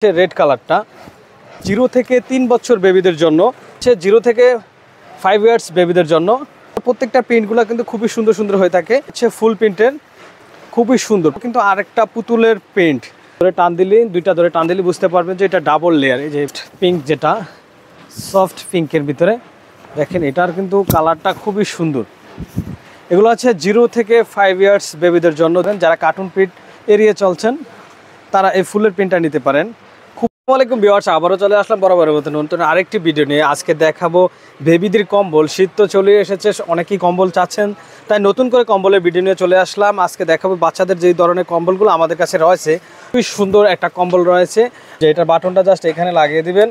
Red কালারটা 0 থেকে 3 বছর বেবিদের জন্য, 0 থেকে 5 ইয়ার্স বেবিদের জন্য। প্রত্যেকটা প্রিন্টগুলো কিন্তু খুবই সুন্দর সুন্দর হয়ে থাকে, ফুল প্রিন্টের, খুবই সুন্দর। কিন্তু আরেকটা পুতুলের প্রিন্ট ধরে টান দিলে, দুইটা ধরে টান দিলে বুঝতে পারবেন যে এটা ডাবল লেয়ার। এই যে পিঙ্ক, যেটা সফট পিঙ্কের ভিতরে দেখেন, এটার কিন্তু কালারটা খুবই সুন্দর। এগুলো আছে 0 থেকে 5 ইয়ার্স বেবিদের জন্য। যারা কার্টুন প্রিন্ট এড়িয়ে চলছেন তারা এই ফুলের প্রিন্টটা নিতে পারেন। আসসালামু আলাইকুম ভিউয়ার্স, আবারও চলে আসলাম বরাবরের মতো নতুন আরেকটি ভিডিও নিয়ে। আজকে দেখাবো বেবিদের কম্বল। শীত তো চলে এসেছে, অনেকেই কম্বল চাচ্ছেন, তাই নতুন করে কম্বলের ভিডিও নিয়ে চলে আসলাম। আজকে দেখাবো বাচ্চাদের যেই ধরনের কম্বলগুলো আমাদের কাছে রয়েছে। খুবই সুন্দর একটা কম্বল রয়েছে, যে এটার বাটনটা জাস্ট এখানে লাগিয়ে দিবেন।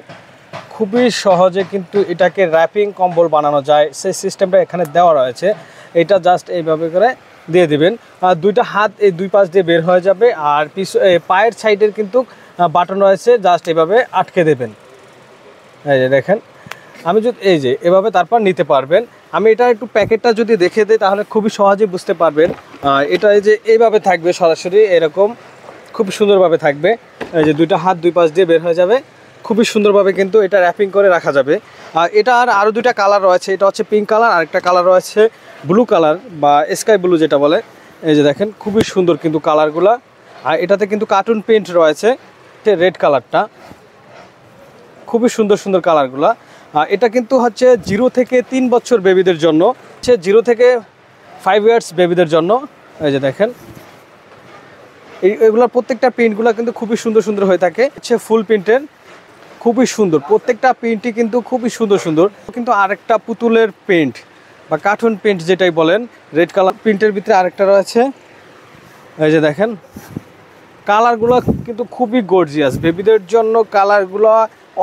খুবই সহজে কিন্তু এটাকে র্যাপিং কম্বল বানানো যায়, সেই সিস্টেমটা এখানে দেওয়া রয়েছে। এটা জাস্ট এইভাবে করে দিয়ে দিবেন, আর দুইটা হাত এই দুই পাশ দিয়ে বের হয়ে যাবে। আর পায়ের সাইডের কিন্তু বাটন রয়েছে, জাস্ট এভাবে আটকে দেবেন। এই যে দেখেন, আমি যদি এই যে এভাবে তারপর নিতে পারবেন। আমি এটা একটু প্যাকেটটা যদি দেখে দিই তাহলে খুবই সহজে বুঝতে পারবেন। এটা এই যে এইভাবে থাকবে, সরাসরি এরকম খুব সুন্দরভাবে থাকবে। এই যে দুইটা হাত দুই পাশ দিয়ে বের হয়ে যাবে, খুবই সুন্দরভাবে কিন্তু এটা র্যাপিং করে রাখা যাবে। আর এটা আরও দুইটা কালার রয়েছে, এটা হচ্ছে পিঙ্ক কালার, আর একটা কালার রয়েছে ব্লু কালার বা স্কাই ব্লু যেটা বলে। এই যে দেখেন, খুবই সুন্দর কিন্তু কালারগুলা। আর এটাতে কিন্তু কার্টুন প্রিন্ট রয়েছে। রেড কালারটা খুবই সুন্দর সুন্দর কালারগুলা। এটা কিন্তু হচ্ছে 0 থেকে 3 বছর বেবিদের জন্য, 0 থেকে 5 ইয়ার্স বেবিদের জন্য। এই যে দেখেন, এগুলোর প্রত্যেকটা প্রিন্টগুলো কিন্তু খুবই সুন্দর সুন্দর হয়ে থাকে, ফুল প্রিন্টের, খুবই সুন্দর। প্রত্যেকটা প্রিন্টই কিন্তু খুবই সুন্দর সুন্দর। কিন্তু আরেকটা পুতুলের প্রিন্ট বা কার্টুন প্রিন্ট যেটাই বলেন, রেড কালার প্রিন্টের ভিতরে আরেকটা রয়েছে। এই যে দেখেন, কালারগুলো কিন্তু খুবই গর্জিয়াস বেবিদের জন্য। কালারগুলো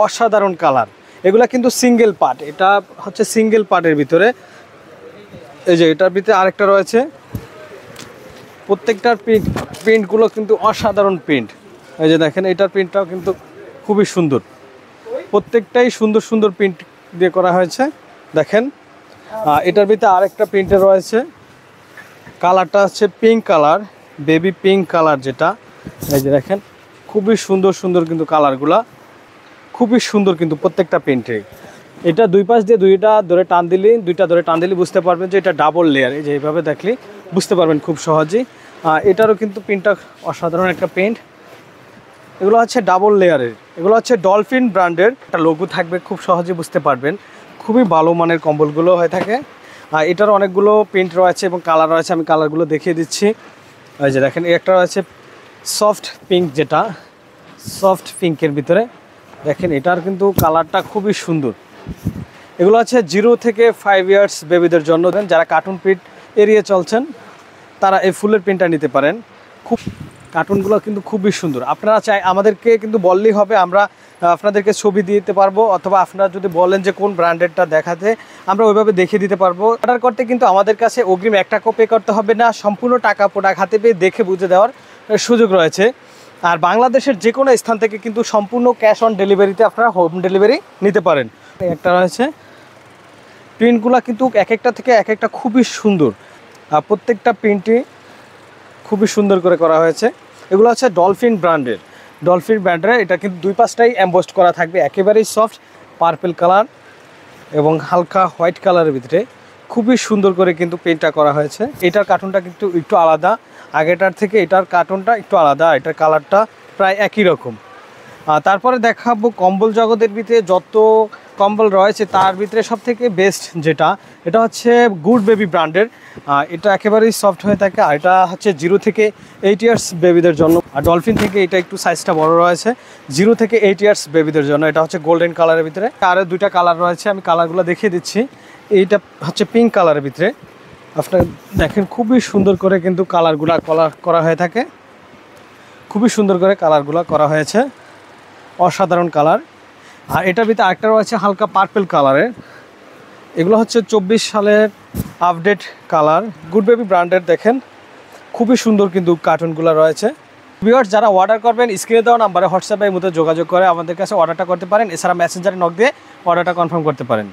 অসাধারণ কালার। এগুলা কিন্তু সিঙ্গেল পার্ট, এটা হচ্ছে সিঙ্গেল পার্টের ভিতরে। এই যে এটার ভিতরে আরেকটা রয়েছে। প্রত্যেকটার প্রিন্টগুলো কিন্তু অসাধারণ প্রিন্ট। এই যে দেখেন, এটার প্রিন্টটাও কিন্তু খুবই সুন্দর। প্রত্যেকটাই সুন্দর সুন্দর প্রিন্ট দিয়ে করা হয়েছে। দেখেন, এটার ভিতরে আরেকটা প্রিন্টে রয়েছে। কালারটা হচ্ছে pink colour, baby pink colour যেটা। এই যে দেখেন, খুবই সুন্দর সুন্দর কিন্তু কালারগুলা, খুবই সুন্দর কিন্তু প্রত্যেকটা প্রিন্টে। এটা দুই পাশ দিয়ে দুইটা ধরে টান দিলে বুঝতে পারবেন যে এটা ডাবল লেয়ার। এই যে এইভাবে দেখলে বুঝতে পারবেন খুব সহজেই। এটারও কিন্তু প্রিন্টটা অসাধারণ একটা প্রিন্ট। এগুলো হচ্ছে ডাবল লেয়ারের, এগুলো হচ্ছে ডলফিন ব্র্যান্ডের একটা লোগো থাকবে, খুব সহজে বুঝতে পারবেন। খুবই ভালো মানের কম্বলগুলো হয়ে থাকে। এটার অনেকগুলো প্রিন্ট রয়েছে এবং কালার রয়েছে, আমি কালারগুলো দেখিয়ে দিচ্ছি। এই যে দেখেন, একটা রয়েছে সফট পিঙ্ক, যেটা সফট পিঙ্কের ভিতরে দেখেন, এটার কিন্তু কালারটা খুবই সুন্দর। এগুলো আছে 0 থেকে 5 ইয়ার্স বেবিদের জন্য। যারা কার্টুন প্রিন্ট এড়িয়ে চলছেন তারা এই ফুলের প্রিন্টটা নিতে পারেন। খুব কার্টুনগুলো কিন্তু খুবই সুন্দর। আপনারা চাই আমাদেরকে কিন্তু বললেই হবে, আমরা আপনাদেরকে ছবি দিতে পারবো, অথবা আপনারা যদি বলেন যে কোন ব্র্যান্ডেরটা দেখাতে, আমরা ওইভাবে দেখিয়ে দিতে পারবো। অর্ডার করতে কিন্তু আমাদের কাছে অগ্রিম 1 টাকাও পে করতে হবে না, সম্পূর্ণ টাকা প্রোডাক্ট হাতে পেয়ে দেখে বুঝে দেওয়ার সুযোগ রয়েছে। আর বাংলাদেশের যে কোনো স্থান থেকে কিন্তু সম্পূর্ণ ক্যাশ অন ডেলিভারিতে আপনারা হোম ডেলিভারি নিতে পারেন। একটা রয়েছে, প্রিন্টগুলো কিন্তু এক একটা থেকে এক একটা খুবই সুন্দর। প্রত্যেকটা প্রিন্টই খুবই সুন্দর করে করা হয়েছে। এগুলো হচ্ছে ডলফিন ব্র্যান্ডের, এটা কিন্তু দুই পাশটাই এমবোস্ট করা থাকবে। একেবারেই সফট পার্পল কালার এবং হালকা হোয়াইট কালারের ভিতরে খুবই সুন্দর করে কিন্তু প্রিন্টটা করা হয়েছে। এটার কার্টুনটা কিন্তু একটু আলাদা, আগেটার থেকে এটার কার্টুনটা একটু আলাদা, এটার কালারটা প্রায় একই রকম। তারপরে দেখাবো কম্বল জগতের ভিতরে যত কম্বল রয়েছে তার ভিতরে সবথেকে বেস্ট যেটা, এটা হচ্ছে গুড বেবি ব্র্যান্ডের। এটা একেবারেই সফট হয়ে থাকে। আর এটা হচ্ছে 0 থেকে 8 ইয়ার্স বেবিদের জন্য। আর ডলফিন থেকে এটা একটু সাইজটা বড় রয়েছে, 0 থেকে 8 ইয়ার্স বেবিদের জন্য। এটা হচ্ছে গোল্ডেন কালারের ভিতরে। আরও দুইটা কালার রয়েছে, আমি কালারগুলো দেখিয়ে দিচ্ছি। এইটা হচ্ছে পিঙ্ক কালারের ভিতরে। আপনারা দেখেন, খুবই সুন্দর করে কিন্তু কালারগুলো করা হয়ে থাকে, খুবই সুন্দর করে কালারগুলো করা হয়েছে, অসাধারণ কালার। আর এটার ভিতরে আরেকটা রয়েছে হালকা পার্পল কালারের। এগুলো হচ্ছে 24 সালের আপডেট কালার, গুড বেবি ব্র্যান্ডের। দেখেন, খুবই সুন্দর কিন্তু কার্টুনগুলো রয়েছে। ভিউয়ার্স, যারা অর্ডার করবেন স্ক্রিনে দেওয়া নাম্বারে হোয়াটসঅ্যাপের মধ্যে যোগাযোগ করে আমাদের কাছে অর্ডারটা করতে পারেন। এছাড়া মেসেঞ্জারে নক দিয়ে অর্ডারটা কনফার্ম করতে পারেন।